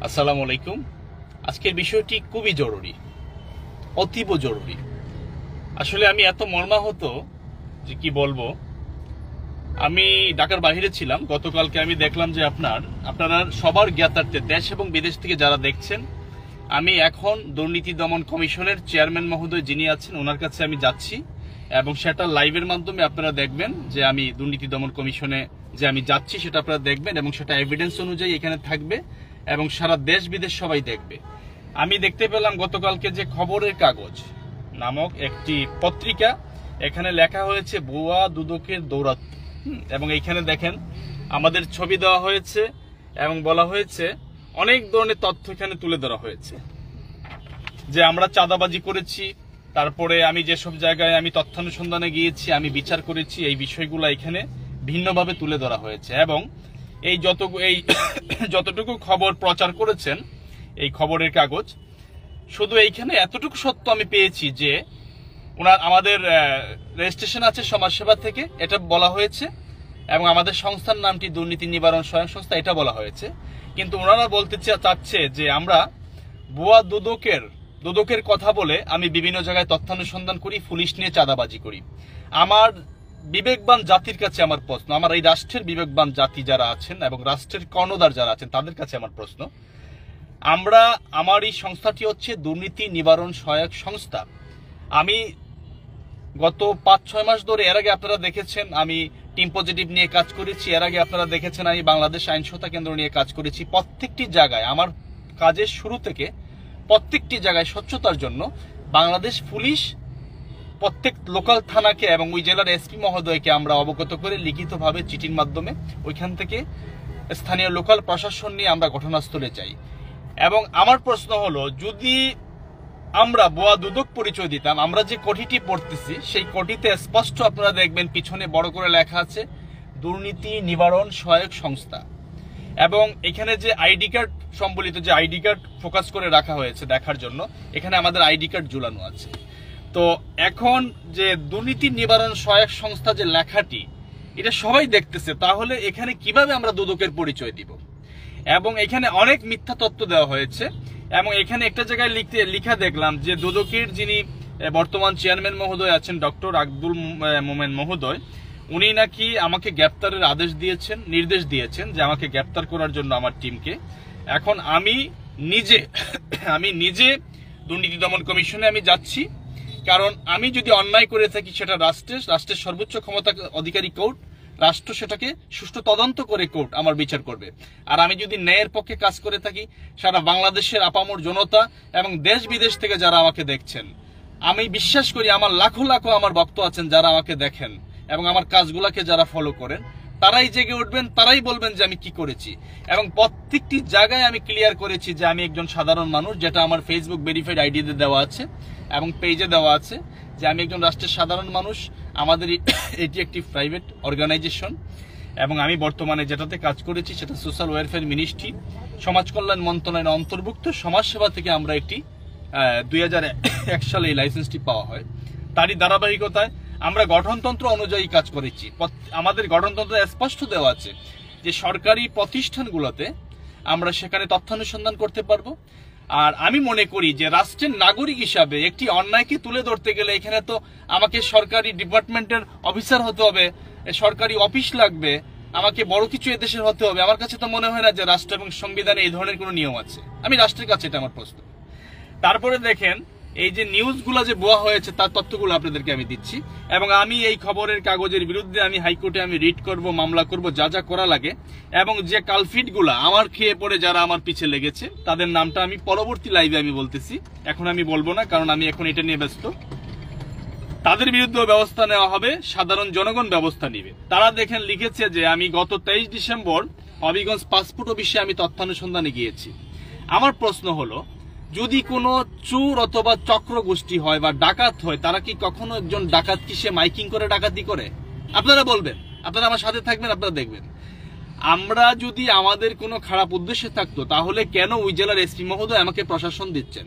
আসসালামু আলাইকুম। আজকের বিষয়টি খুবই জরুরি, অতীব জরুরি। আসলে আমি এত মর্মাহত যে কি বলবো। আমি ঢাকার বাইরে ছিলাম, গতকালকে আমি দেখলাম যে আপনারা সবার জ্ঞাতার্থে দেশ এবং বিদেশ থেকে যারা দেখছেন, আমি এখন দুর্নীতি দমন কমিশনের চেয়ারম্যান মহোদয় যিনি আছেন ওনার কাছে আমি যাচ্ছি, এবং সেটা লাইভের মাধ্যমে আপনারা দেখবেন যে আমি দুর্নীতি দমন কমিশনে যে আমি যাচ্ছি সেটা আপনারা দেখবেন, এবং সেটা এভিডেন্স অনুযায়ী এখানে থাকবে এবং সারা দেশ বিদেশ সবাই দেখবে। আমি দেখতে পেলাম গতকালকে যে খবরের কাগজ নামক একটি পত্রিকা, এখানে লেখা হয়েছে ভুয়া দুদকের দৌরাত্ম্য, এবং এইখানে দেখেন আমাদের ছবি দেওয়া হয়েছে এবং বলা হয়েছে অনেক ধরনের তথ্য এখানে তুলে ধরা হয়েছে যে আমরা চাঁদাবাজি করেছি, তারপরে আমি যেসব জায়গায় আমি তথ্যানুসন্ধানে গিয়েছি, আমি বিচার করেছি, এই বিষয়গুলো এখানে ভিন্নভাবে তুলে ধরা হয়েছে। এবং এই যতটুকু খবর প্রচার করেছেন এই খবরের কাগজ, শুধু এইখানে এতটুকু সত্য আমি পেয়েছি যে আমাদের রেজিস্ট্রেশন আছে সমাজসেবা থেকে, এটা বলা হয়েছে, এবং আমাদের সংস্থার নামটি দুর্নীতি নিবারণ সহায়ক সংস্থা, এটা বলা হয়েছে। কিন্তু ওনারা বলতে চাচ্ছে যে আমরা ভুয়া দুদকের কথা বলে আমি বিভিন্ন জায়গায় তথ্যানুসন্ধান করি, পুলিশ নিয়ে চাঁদাবাজি করি। আমার বিবেকবান জাতির কাছে আমার প্রশ্ন, আমার এই রাষ্ট্রের বিবেকবান জাতি যারা আছেন এবং রাষ্ট্রের কর্ণধার যারা আছেন তাদের কাছে আমার প্রশ্ন, আমার এই সংস্থাটি হচ্ছে দুর্নীতি নিবারণ সহায়ক সংস্থা। আমি গত ৫-৬ মাস ধরে, এর আগে আপনারা দেখেছেন আমি টিম পজিটিভ নিয়ে কাজ করেছি, এর আগে আপনারা দেখেছেন আমি বাংলাদেশ আইনসত্তা কেন্দ্র নিয়ে কাজ করেছি। প্রত্যেকটি জায়গায় আমার কাজের শুরু থেকে প্রত্যেকটি জায়গায় স্বচ্ছতার জন্য বাংলাদেশ পুলিশ প্রত্যেক লোকাল থানাকে এবং ওই জেলার এসপি মহোদয়কে আমরা অবগত করে লিখিতভাবে চিঠির মাধ্যমে ওইখান থেকে স্থানীয় লোকাল প্রশাসন নিয়ে আমরা ঘটনাস্থলে যাই। এবং আমার প্রশ্ন হলো, যদি আমরা ভুয়া দুদক পরিচয় দিতাম, আমরা যে কোটিটি পড়তেছি সেই কোটিতে স্পষ্ট আপনারা দেখবেন পিছনে বড় করে লেখা আছে দুর্নীতি নিবারণ সহায়ক সংস্থা, এবং এখানে যে আইডি কার্ড সম্বলিত যে আইডি কার্ড ফোকাস করে রাখা হয়েছে দেখার জন্য, এখানে আমাদের আইডি কার্ড ঝুলানো আছে। তো এখন যে দুর্নীতি নিবারণ সহায়ক সংস্থা যে লেখাটি, এটা সবাই দেখতেছে, তাহলে এখানে কিভাবে আমরা দুদকের পরিচয় দিব? এবং এখানে অনেক মিথ্যা তথ্য দেওয়া হয়েছে, এবং এখানে একটা জায়গায় লিখা দেখলাম যে দুদকের যিনি বর্তমান চেয়ারম্যান মহোদয় আছেন ডক্টর আব্দুল মোমেন মহোদয়, উনি নাকি আমাকে গ্রেপ্তারের নির্দেশ দিয়েছেন যে আমাকে গ্রেপ্তার করার জন্য আমার টিমকে। এখন আমি নিজে দুর্নীতি দমন কমিশনে আমি যাচ্ছি, কারণ আমি যদি অন্যায় করে থাকি সেটা রাষ্ট্রের সর্বোচ্চ ক্ষমতা অধিকারী কোর্ট, রাষ্ট্র সেটাকে সুষ্ঠু তদন্ত করে কোর্ট আমার বিচার করবে। আর আমি যদি ন্যায়ের পক্ষে কাজ করে থাকি, সারা বাংলাদেশের আপামর জনতা এবং দেশ বিদেশ থেকে যারা আমাকে দেখছেন, আমি বিশ্বাস করি আমার লাখো লাখো আমার ভক্ত আছেন যারা আমাকে দেখেন এবং আমার কাজগুলাকে যারা ফলো করেন, তারাই জেগে উঠবেন, তারাই বলবেন যে আমি কি করেছি। এবং প্রত্যেকটি জায়গায় আমি ক্লিয়ার করেছি যে আমি একজন সাধারণ মানুষ, যেটা আমার ফেসবুক ভেরিফাইড আইডিতে দেওয়া আছে এবং পেজে দেওয়া আছে যে আমি একজন রাষ্ট্রের সাধারণ মানুষ। আমাদের এটি একটি প্রাইভেট অর্গানাইজেশন, এবং আমি বর্তমানে যেটাতে কাজ করেছি সেটা সোশ্যাল ওয়েলফেয়ার মিনিস্ট্রি, সমাজ কল্যাণ মন্ত্রণালয়ের অন্তর্ভুক্ত সমাজসেবা থেকে আমরা একটি 2001 সালে এই লাইসেন্সটি পাওয়া হয়। তারই ধারাবাহিকতায় আমরা গঠনতন্ত্র অনুযায়ী কাজ করেছি। আমাদের গঠনতন্ত্রে স্পষ্ট দেওয়া আছে যে সরকারি প্রতিষ্ঠানগুলোতে আমরা সেখানে তথ্যানুসন্ধান করতে পারবো। আর আমি মনে করি যে রাষ্ট্রের নাগরিক হিসাবে একটি অন্যায়কে তুলে ধরতে গেলে এখানে তো আমাকে সরকারি ডিপার্টমেন্টের অফিসার হতে হবে, সরকারি অফিস লাগবে, আমাকে বড় কিছু এদেশের হতে হবে। আমার কাছে তো মনে হয় না যে রাষ্ট্র এবং সংবিধানে এই ধরনের কোনো নিয়ম আছে। আমি রাষ্ট্রের কাছে এটা আমার প্রশ্ন। তারপরে দেখেন এই যে নিউজগুলো যে ভুয়া হয়েছে তার তথ্যগুলো আপনাদেরকে আমি দিচ্ছি, এবং আমি এই খবরের কাগজের বিরুদ্ধে আমি হাইকোর্টে আমি রিট করব, মামলা করব, যা যা করা লাগে। এবং যে কালফিটগুলা আমার খেয়ে পড়ে যারা আমার পিছে লেগেছে তাদের নামটা আমি পরবর্তী লাইভে আমি বলতেছি, এখন আমি বলবো না, কারণ আমি এখন এটা নিয়ে ব্যস্ত। তাদের বিরুদ্ধে ব্যবস্থা নেওয়া হবে, সাধারণ জনগণ ব্যবস্থা নিবে। তারা দেখেন লিখেছে যে আমি গত 23 ডিসেম্বর হবিগঞ্জ পাসপোর্ট অফিসে আমি তথ্যানুসন্ধানে গিয়েছি। আমার প্রশ্ন হলো, যদি কোনো চোর অথবা চক্র গোষ্ঠী হয় বা ডাকাত হয়, তারা কি কখনো একজন ডাকাত কি সে মাইকিং করে ডাকাতি করে? আপনারা বলবেন, আপনারা আমার সাথে থাকবেন, আপনারা দেখবেন। আমরা যদি আমাদের কোনো খারাপ উদ্দেশ্যে থাকতো, তাহলে কেন ওই জেলার এসপি মহোদয় আমাকে প্রশাসন দিচ্ছেন?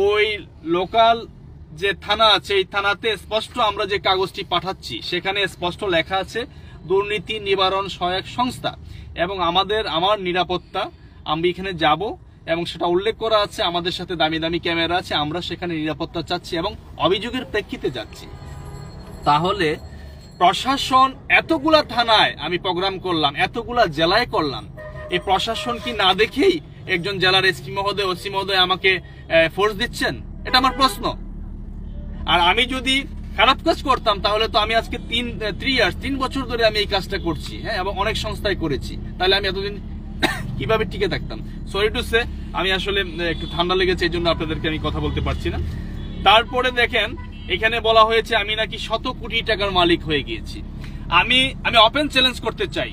ওই লোকাল যে থানা আছে, এই থানাতে স্পষ্ট আমরা যে কাগজটি পাঠাচ্ছি সেখানে স্পষ্ট লেখা আছে দুর্নীতি নিবারণ সহায়ক সংস্থা, এবং আমার নিরাপত্তা, আমি এখানে যাব এবং সেটা উল্লেখ করা আছে, আমাদের সাথে দামি দামি ক্যামেরা আছে, আমরা সেখানে নিরাপত্তা চাচ্ছি এবং অভিযোগের প্রেক্ষিতে যাচ্ছি। তাহলে প্রশাসন এতগুলা থানায় আমি প্রোগ্রাম করলাম, এতগুলা জেলায় করলাম, এই প্রশাসন কি না দেখেই একজন জেলার এসপি মহোদয়, ওসি মহোদয় আমাকে ফোর্স দিচ্ছেন? এটা আমার প্রশ্ন। আর আমি যদি খারাপ কাজ করতাম তাহলে তো আমি আজকে 3 বছর ধরে আমি এই কাজটা করছি, হ্যাঁ, এবং অনেক সংস্থায় করেছি, তাহলে আমি এতদিন কিভাবে টিকে থাকতাম? সরি টু সে, আমি আসলে একটু ঠান্ডা লেগেছে, এই জন্য আপনাদেরকে আমি কথা বলতে পারছি না। তারপরে দেখেন এখানে বলা হয়েছে আমি নাকি 100 কোটি টাকার মালিক হয়ে গিয়েছি। আমি ওপেন চ্যালেঞ্জ করতে চাই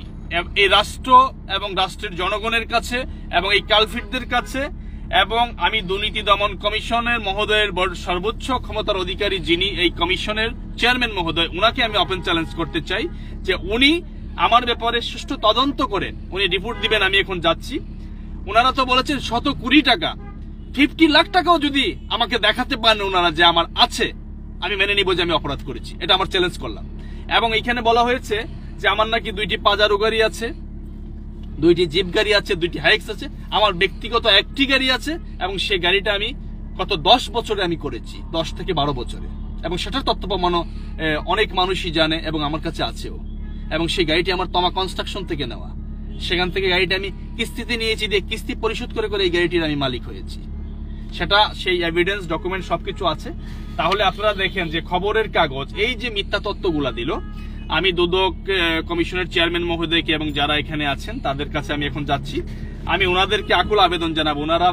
এই রাষ্ট্র এবং রাষ্ট্রের জনগণের কাছে এবং এই কালফিটদের কাছে, এবং আমি দুর্নীতি দমন কমিশনের মহোদয়ের সর্বোচ্চ ক্ষমতার অধিকারী যিনি এই কমিশনের চেয়ারম্যান মহোদয়, উনাকে আমি ওপেন চ্যালেঞ্জ করতে চাই যে উনি আমার ব্যাপারে সুষ্ঠু তদন্ত করে উনি রিপোর্ট দিবেন। আমি এখন যাচ্ছি। ওনারা তো বলেছেন 100 কোটি টাকা, 50 লাখ টাকাও যদি আমাকে দেখাতে পারেন ওনারা যে আমার আছে, আমি মেনে নিব যে আমি অপরাধ করেছি। এটা আমার চ্যালেঞ্জ করলাম। এবং এখানে বলা হয়েছে যে আমার নাকি 2টি পাজারো গাড়ি আছে, 2টি জিপ গাড়ি আছে, 2টি হাইক্স আছে, আমার ব্যক্তিগত একটি গাড়ি আছে, এবং সেই গাড়িটা আমি গত 10 বছরে আমি করেছি, 10 থেকে 12 বছরে, এবং সেটার তথ্য প্রমাণ অনেক মানুষই জানে এবং আমার কাছে আছেও। এবং সেই গাড়িটি আমার তমা কনস্ট্রাকশন থেকে নেওয়া, সেখান থেকে গাড়িটা আমি কিস্তিতে নিয়েছি, দিয়ে কিস্তি পরিশোধ করে করে এই গাড়িটির আমি মালিক হয়েছি। সেটা সেই এভিডেন্স ডকুমেন্ট সবকিছু আছে। তাহলে আপনারা দেখেন যে খবরের কাগজ এই যে মিথ্যা তথ্যগুলা দিল, আমি দুদক কমিশনের চেয়ারম্যান মহোদয়কে এবং যারা এখানে আছেন তাদের কাছে আমি এখন যাচ্ছি। আমি ওনাদেরকে আকুল আবেদন জানাবো, ওনারা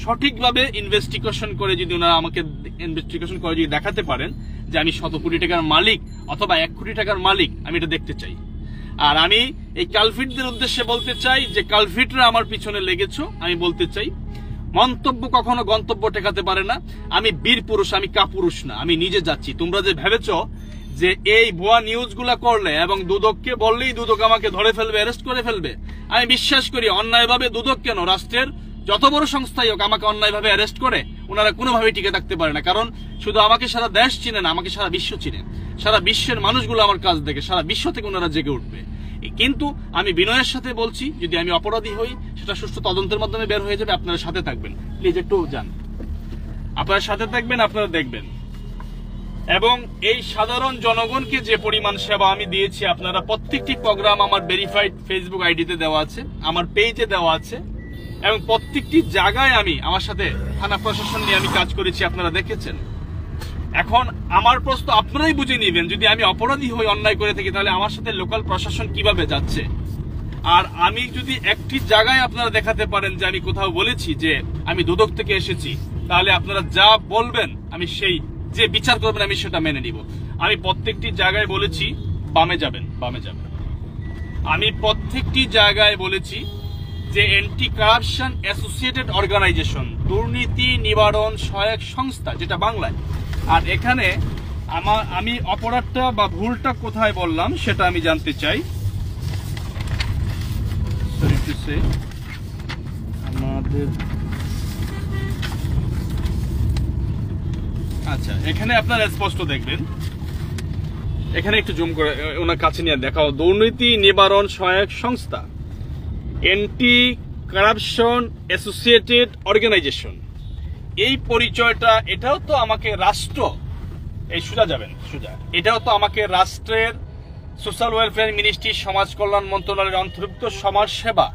সঠিকভাবে ইনভেস্টিগেশন করে যদি ওনারা আমাকে ইনভেস্টিগেশন করে যদি দেখাতে পারেন যে আমি 100 কোটি টাকার মালিক অথবা 1 কোটি টাকার মালিক, আমি এটা দেখতে চাই। আর আমি এই কালফিটদের উদ্দেশ্যে বলতে চাই যে কালফিটরা আমার পিছনে লেগেছো, আমি বলতে চাই মন্তব্য কখনো গন্তব্য ঠেকাতে পারে না। আমি বীর পুরুষ, আমি কাপুরুষ না, আমি নিজে যাচ্ছি। তোমরা যে ভেবেছো যে এই ভুয়া নিউজগুলা করলে এবং দুদককে বললেই দুদক আমাকে ধরে ফেলবে, অ্যারেস্ট করে ফেলবে, আমি বিশ্বাস করি অন্যায়ভাবে দুদক কেন, রাষ্ট্রের যত বড় সংস্থাই হোক আমাকে অন্যায়ভাবে অ্যারেস্ট করে ওনারা কোনোভাবেই টিকে থাকতে পারে না। কারণ শুধু আমাকে সারা দেশ চিনে না, আমাকে সারা বিশ্ব চিনে, সারা বিশ্বের মানুষগুলো আমার কাজ দেখে, সারা বিশ্ব থেকে ওনারা জেগে উঠবে। কিন্তু আমি বিনয়ের সাথে বলছি, যদি আমি অপরাধী হই সেটা সুষ্ঠু তদন্তের মাধ্যমে বের হয়ে যাবে। আপনারা সাথে থাকবেন, প্লিজ একটু যান, আপনারা সাথে থাকবেন, আপনারা দেখবেন। এবং এই সাধারণ জনগণকে যে পরিমাণ সেবা আমি দিয়েছি, আপনারা প্রত্যেকটি প্রোগ্রাম আমার ভেরিফাইড ফেসবুক আইডিতে দেওয়া আছে, আমার পেজে দেওয়া আছে, এবং প্রত্যেকটি জায়গায় আমি আমার সাথে থানা প্রশাসন নিয়ে আমি কাজ করেছি, আপনারা দেখেছেন। এখন আমার প্রশ্ন আপনারাই বুঝে নেবেন, যদি আমি অপরাধী হই, অন্যায় করে থাকি, তাহলে আমার সাথে লোকাল প্রশাসন কিভাবে যাচ্ছে। আর আমি যদি একটি জায়গায় আপনারা দেখাতে পারেন যে আমি কোথাও বলেছি যে আমি দুদক থেকে এসেছি, তাহলে আপনারা যা বলবেন আমি সেই যে বিচার করবেন আমি সেটা মেনে নিব। আমি প্রত্যেকটি জায়গায় বলেছি বামে যাবেন, বামে যাবেন। আমি প্রত্যেকটি জায়গায় বলেছি যে অ্যান্টি কারাপশন অ্যাসোসিয়েটেড অর্গানাইজেশন, দুর্নীতি নিবারণ সহায়ক সংস্থা, যেটা বাংলায়। আর এখানে আমি অপরাধটা বা ভুলটা কোথায় বললাম সেটা আমি জানতে চাই। আমাদের আচ্ছা, এখানে আপনারা স্পষ্ট দেখবেন, এখানে একটু জুম করে ওনার কাছে নিয়ে দেখাও, দুর্নীতি নিবারণ সহায়ক সংস্থা, অ্যান্টি কারাপশন অ্যাসোসিয়েটেড অর্গানাইজেশন। এই পরিচয়টা, এটাও তো আমাকে রাষ্ট্র, এই সোজা যাবেন, সোজা, এটাও তো আমাকে রাষ্ট্রের সোশ্যাল ওয়েলফেয়ার মিনিস্ট্রি, সমাজ কল্যাণ মন্ত্রণালয়ের অন্তর্ভুক্ত সমাজ সেবা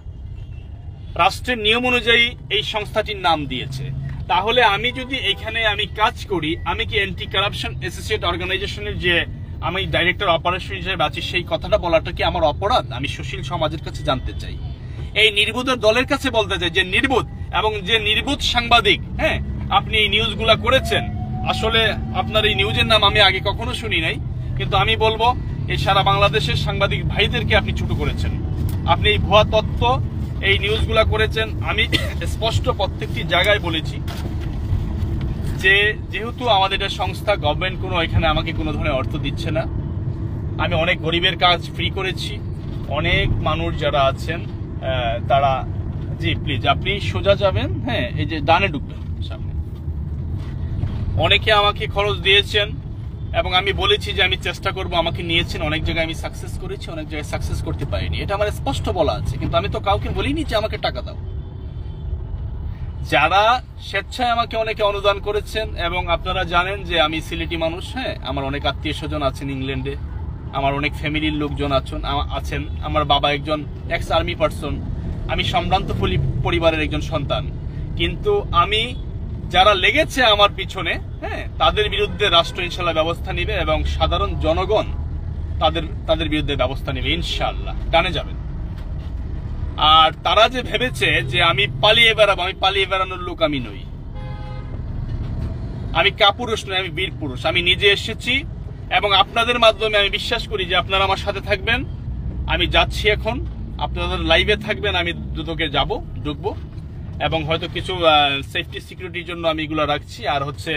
রাষ্ট্রের নিয়ম অনুযায়ী এই সংস্থাটির নাম দিয়েছে। তাহলে আমি যদি এখানে আমি কাজ করি, আমি কি অ্যান্টি কারাপশন অ্যাসোসিয়েট অর্গানাইজেশনের যে আমি ডাইরেক্টর অপারেশন হিসেবে আছি, সেই কথাটা বলাটা কি আমার অপরাধ? আমি সুশীল সমাজের কাছে জানতে চাই, এই নির্বোধের দলের কাছে বলতে চাই যে নির্বোধ এবং যে নির্বোধ সাংবাদিক, হ্যাঁ, আপনি এই নিউজগুলা করেছেন, আসলে আপনার এই নিউজের নাম আমি আগে কখনো শুনি নাই, কিন্তু আমি বলবো এই সারা বাংলাদেশের সাংবাদিক ভাইদেরকে আপনি ছোট করেছেন, আপনি এই ভুয়া তথ্য এই নিউজগুলা করেছেন। আমি স্পষ্ট প্রত্যেকটি জায়গায় বলেছি যে যেহেতু আমাদের এটা সংস্থা, গভর্নমেন্ট কোনো এখানে আমাকে কোনো ধরনের অর্থ দিচ্ছে না, আমি অনেক গরিবের কাজ ফ্রি করেছি, অনেক মানুষ যারা আছেন তারা, জি প্লিজ আপনি সোজা যাবেন, হ্যাঁ, এই যে ডানে ঢুকবেন সামনে, অনেকে আমাকে খরচ দিয়েছেন এবং আমি বলেছি যে আমি চেষ্টা করব, আমাকে নিয়েছেন, অনেক জায়গায় আমি সাকসেস করেছি, অনেক জায়গায় সাকসেস করতে পারিনি, এটা আমার স্পষ্ট বলা আছে। কিন্তু আমি তো কাউকে বলিনি যে আমাকে টাকা দাও। যারা স্বেচ্ছায় আমাকে অনেকে অনুদান করেছেন, এবং আপনারা জানেন যে আমি সিলেটি মানুষ। হ্যাঁ, আমার অনেক আত্মীয় স্বজন আছেন ইংল্যান্ডে, আমার অনেক ফ্যামিলির লোকজন আছেন। আমার বাবা একজন এক্স আর্মি পার্সন, আমি সম্ভ্রান্ত পরিবারের একজন সন্তান। কিন্তু আমি যারা লেগেছে আমার পিছনে, হ্যাঁ, তাদের বিরুদ্ধে রাষ্ট্র ইনশাল্লাহ ব্যবস্থা নেবে, এবং সাধারণ জনগণ তাদের বিরুদ্ধে ব্যবস্থা নেবে ইনশাল্লাহ। ডানে যাবেন। আর তারা যে ভেবেছে যে আমি পালিয়ে বেড়াবো, আমি পালিয়ে বেড়ানোর লোক আমি নই। আমি কাপুরুষ নই, আমি বীর পুরুষ। আমি নিজে এসেছি, এবং আপনাদের মাধ্যমে আমি বিশ্বাস করি যে আপনারা আমার সাথে থাকবেন। আমি যাচ্ছি এখন, আপনাদের লাইভে থাকবেন। আমি দুদকে ঢুকবো, এবং হয়তো কিছু সেফটি সিকিউরিটির জন্য আমি এগুলো রাখছি। আর হচ্ছে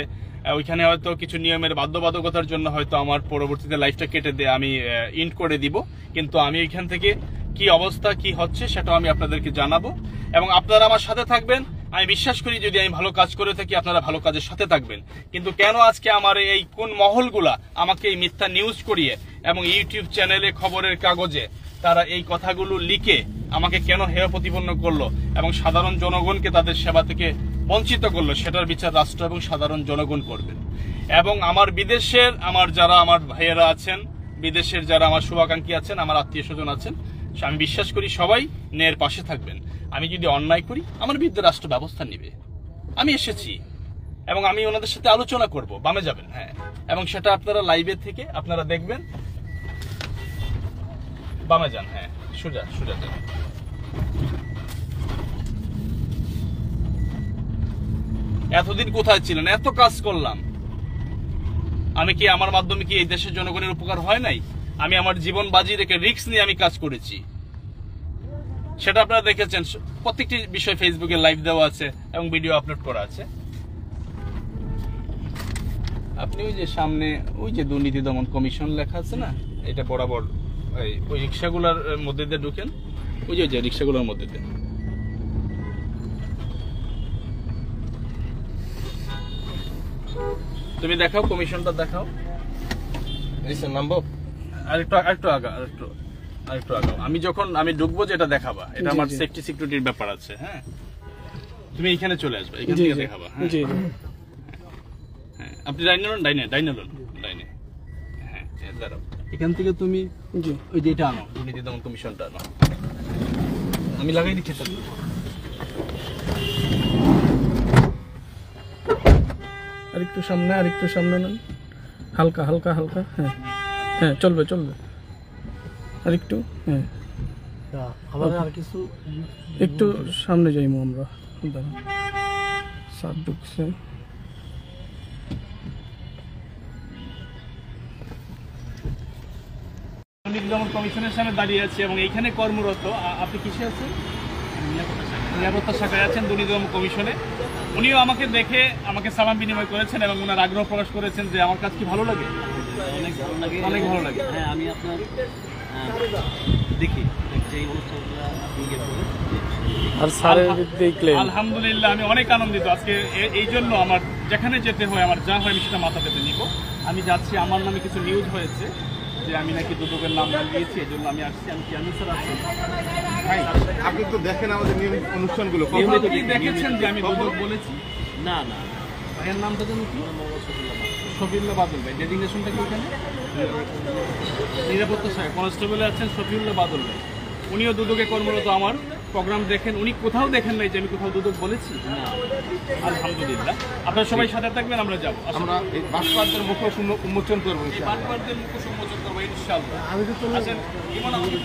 ওইখানে হয়তো কিছু নিয়মের বাধ্যবাধকতার জন্য হয়তো আমার পরবর্তীতে লাইফটা কেটে দিয়ে আমি ইন্ড করে দিব। কিন্তু আমি এখান থেকে কি অবস্থা কি হচ্ছে সেটাও আমি আপনাদেরকে জানাবো, এবং আপনারা আমার সাথে থাকবেন। আমি বিশ্বাস করি যদি আমি ভালো কাজ করে থাকি আপনারা ভালো কাজের সাথে থাকবেন। কিন্তু কেন আজকে আমার এই কোন মহলগুলা আমাকে এই মিথ্যা নিউজ করিয়ে এবং ইউটিউব চ্যানেলে, খবরের কাগজে তারা এই কথাগুলো লিখে আমাকে কেন হেয় প্রতিপন্ন করলো এবং সাধারণ জনগণকে তাদের সেবা থেকে বঞ্চিত করলো, সেটার বিচার রাষ্ট্র এবং সাধারণ জনগণ করবেন। এবং আমার বিদেশের যারা আমার ভাইয়েরা আছেন, বিদেশের যারা আমার শুভাকাঙ্ক্ষী আছেন, আমার আত্মীয় স্বজন আছেন, আমি বিশ্বাস করি সবাই ন্যায়ের পাশে থাকবেন। আমি যদি অন্যায় করি আমার বিরুদ্ধে রাষ্ট্র ব্যবস্থা নেবে। আমি এসেছি এবং আমি ওনাদের সাথে আলোচনা করব। বামে যাবেন। হ্যাঁ, এবং সেটা আপনারা লাইভে থেকে আপনারা দেখবেন। বামে যান। হ্যাঁ, সোজা যান। এতদিন কোথায় ছিলেন? এত কাজ করলাম, আমি কি আমার মাধ্যমে কি এই দেশের জনগণের উপকার হয় নাই? আমি আমার জীবন বাজি রেখে রিস্ক নিয়ে আমি কাজ করেছি, সেটা আপনারা দেখেছেন। প্রত্যেকটি বিষয় ফেসবুকে লাইভ দেওয়া আছে এবং ভিডিও আপলোড করা আছে। আপনি ওই যে সামনে ওই যে দুর্নীতি দমন কমিশন লেখা আছে না, এটা বরাবর ওই রিক্সাগুলোর মধ্যে দিয়ে ঢুকেন, ওই যে রিক্সাগুলোর মধ্যে দিয়ে। তুমি দেখাও, কমিশনটা দেখাও। আরেকটু আগাও। আমি ঢুকবো যেটা দেখাবা, এটা আমার সেফটি সিকিউরিটির ব্যাপার আছে। হ্যাঁ, তুমি এখানে চলে আসবে, এখান থেকে দেখাবা। হ্যাঁ, আপনি ডাইনে। হ্যাঁ, দাঁড়াও, এখান থেকে তুমি ওই যে এটা আনো, দুর্নীতি দমন কমিশনটা আনো। আমি লাগাই দিচ্ছি। আরেকটু সামনে নেন, হালকা। হ্যাঁ, চলবে। আরেকটু, হ্যাঁ, আর কিছু একটু সামনে যাইমু আমরা। স্যার ঢুকছে। দুর্নীতি দমন কমিশনের সামনে দাঁড়িয়ে আছি এবং এইখানে কর্মরত। আপনি কিসে আছেন? নিরাপত্তা শাখায় আছেন দুর্নীতি দমন কমিশনে। উনিও আমাকে দেখে আমাকে সালাম বিনিময় করেছেন এবং ওনার আগ্রহ প্রকাশ করেছেন যে আমার কাজ কি ভালো লাগে। অনেক ভালো লাগে। হ্যাঁ, আমি আপনার দেখি যে অনুষ্ঠানগুলো আপনি আর স্যারের দেখলে আলহামদুলিল্লাহ আমি অনেক আনন্দিত আজকে। এই জন্য আমার যেখানে যেতে হয়, আমার যা হয় আমি সেটা মাথা পেতে নিব। আমি যাচ্ছি, আমার নামে কিছু নিউজ হয়েছে যে আমি নাকি দুদকের নাম দিয়েছি, এই জন্য আমি আসছি। আমি চেয়ারম্যান স্যার আছি। আপনি তো দেখেন আমাদের নিয়মিত অনুষ্ঠানগুলো, দেখেছেন যে আমি দুদক বলেছি? না, ভাইয়ের নামটা যেন কি? শফিউল্লাহ বাদল ভাই। ডেজিগনেশনটা কি ওখানে? নিরাপত্তা শাখায় কনস্টেবলে আছেন শফিউল্লাহ বাদল ভাই। উনিও দুদকে কর্মরত। আমার প্রোগ্রাম দেখেন, উনি কোথাও দেখেন নাই যে আমি কোথাও দুদক বলেছি। আলহামদুলিল্লাহ, আপনারা সবাই সাথে থাকবেন। আমরা যাবো, আমরা এই বাসপাড়দের মুখ উন্মোচন করবো। বাটপারদের মুখ উন্মোচন করবো ইনশাআল্লাহ। আছেন ইমন আমাদের